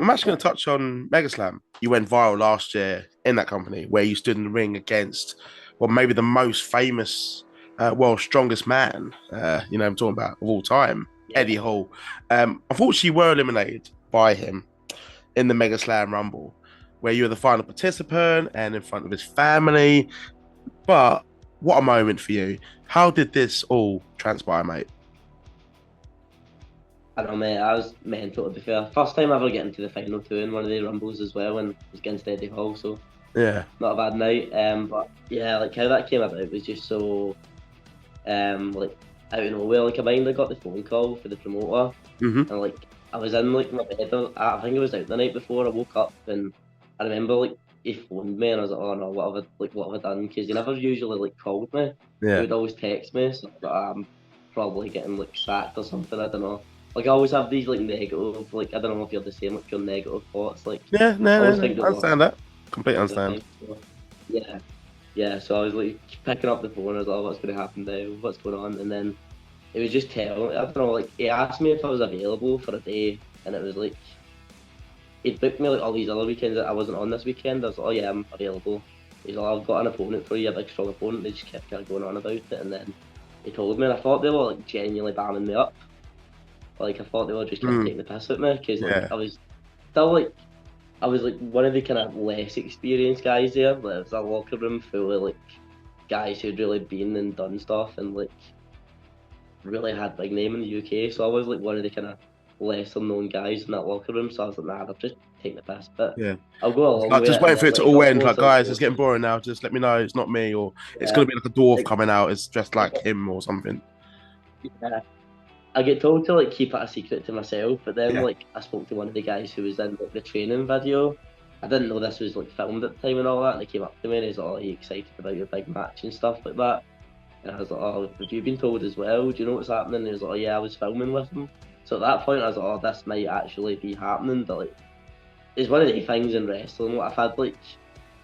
I'm actually going to touch on Megaslam. You went viral last year in that company where you stood in the ring against, well, maybe the most famous, strongest man, I'm talking about of all time, Yeah. Eddie Hall. Unfortunately, you were eliminated by him in the Mega Slam Rumble, where you were the final participant and in front of his family. But what a moment for you. How did this all transpire, mate? I don't know, mate. I was mental to be fair. First time ever getting to the final two in one of the rumbles as well, and it was against Eddie Hall, so Yeah. not a bad night. But yeah, like how that came about was just so like out of nowhere. Like I got the phone call for the promoter, Hmm. and like I was in like my bed. I think I was out the night before. I woke up and I remember like he phoned me, and I was like, oh no, what have I done? Because he never usually like called me. He Yeah. would always text me, so I'm probably getting like sacked or something. I don't know. Like I always have these like negative, like I don't know if you're the same, like your negative thoughts. Like Yeah. I No, no, always no. think the I worst understand that. Completely of understand. everything. So, yeah, yeah. So I was like picking up the phone. I was like, oh, what's going to happen now? What's going on? And then it was just telling. I don't know. Like he asked me if I was available for a day, and it was like he'd booked me like all these other weekends that I wasn't on this weekend. I was like, oh yeah, I'm available. He's like, I've got an opponent for you, a big strong opponent. They just kept kind of going on about it, and then he told me, and I thought they were like genuinely bamming me up. Like I thought they were just kind of Mm, taking the piss at me because like yeah. I was still like I was like one of the kind of less experienced guys there. Like, it was a locker room full of like guys who'd really been and done stuff and like really had big name in the UK. So I was like one of the kind of lesser known guys in that locker room. So I was like, nah, they're just taking the piss. But Yeah. I'll go It's along like with just it. And waiting for then it to like it all got end. Like, closer and guys, it's getting closer. boring now. Just let me know it's not me, or it's Yeah. gonna be like a dwarf Like, coming out. It's dressed like him or something. yeah. I get told to like keep it a secret to myself, but then Yeah. like I spoke to one of the guys who was in like the training video. I didn't know this was like filmed at the time and all that, and he came up to me and he's like, "Oh, are you excited about your big match and stuff like that?" And I was like, "Oh, have you been told as well? Do you know what's happening?" And he was like, "Oh yeah, I was filming with him." So at that point, I was like, "Oh, this might actually be happening." But like, it's one of the things in wrestling. What I've had like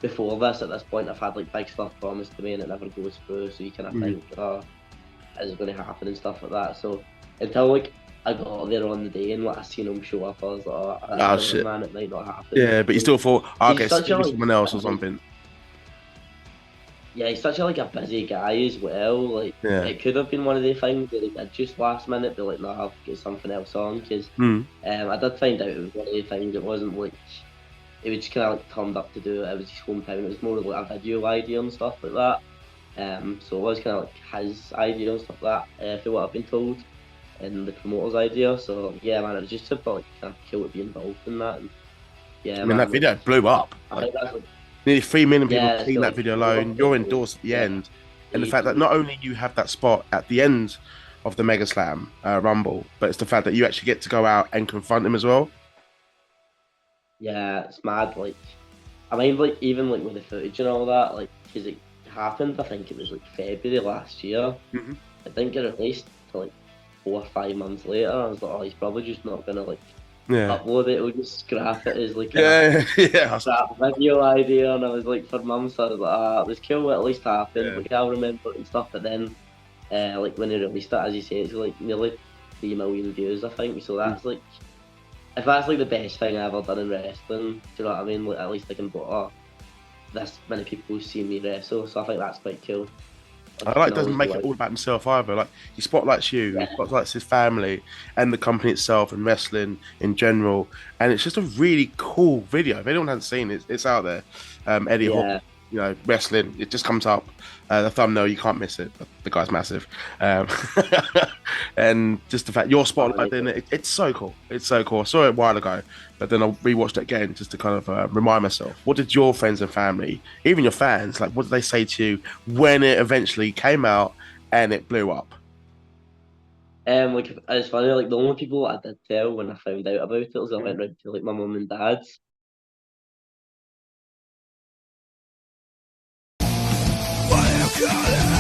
before this, at this point, I've had like big stuff promised to me and it never goes through. So you kind of Mm. think, "Oh, is it going to happen and stuff like that." So until like I got there on the day and like I seen him show up, I was like, oh, I Oh don't know, shit. man, it might not happen. Yeah, but you Like, still thought, oh, okay, he's it's such a gonna be like, someone else or something. yeah, he's such a like a busy guy as well. Like Yeah. it could have been one of the things that he did just last minute, but like, no, I'll get something else on because Mm. I did find out it was one of the things. It wasn't like it was just kind of like turned up to do it. It was his hometown. It was more of like a video idea and stuff like that. So it was kind of like his idea and stuff like that, for what I've been told, and the promoter's idea. So yeah, man, it was just super like kind of cool to be involved in that. And yeah, I mean, that man, like video blew up. I Like think that's like nearly 3 million people yeah, have it's seen got that like video four alone. You're people. endorsed at the Yeah, end, and the fact that ages. not only you have that spot at the end of the Mega Slam Rumble, but it's the fact that you actually get to go out and confront him as well. Yeah, it's mad. Like I mean, like even like with the footage and all that, like because it happened. I think it was like February last year. Hmm. I think it released to like 4 or 5 months later. I was like, oh, he's probably just not gonna like Yeah. upload it. He'll just scrap it as like a Yeah, yeah, scrap video idea. And I was like, for months, I was like, ah, it was cool. It at least happened. yeah. Like I'll remember it and stuff. But then, like when he released it, as you say, it's like nearly 3 million views, I think. So Mm. that's like, if that's like the best thing I've ever done in wrestling, do you know what I mean? Like at least I can put, oh, this many people see me wrestle. So I think that's quite cool. Like I you like can doesn't always make go it out. all about himself either. Like he spotlights you, he Yeah, spotlights his family and the company itself and wrestling in general. And it's just a really cool video. If anyone hasn't seen it, it's out there. Eddie Hall, yeah, wrestling. It just comes up. The thumbnail, you can't miss it. The guy's massive. Um, and just the fact you're spotlighted in it, it's so cool. It's so cool. I saw it a while ago, but then I rewatched it again just to kind of remind myself. What did your friends and family, even your fans, like, what did they say to you when it eventually came out and it blew up? Like it's funny. Like the only people I did tell when I found out about it was I went round to like my mum and dad's. What you call it?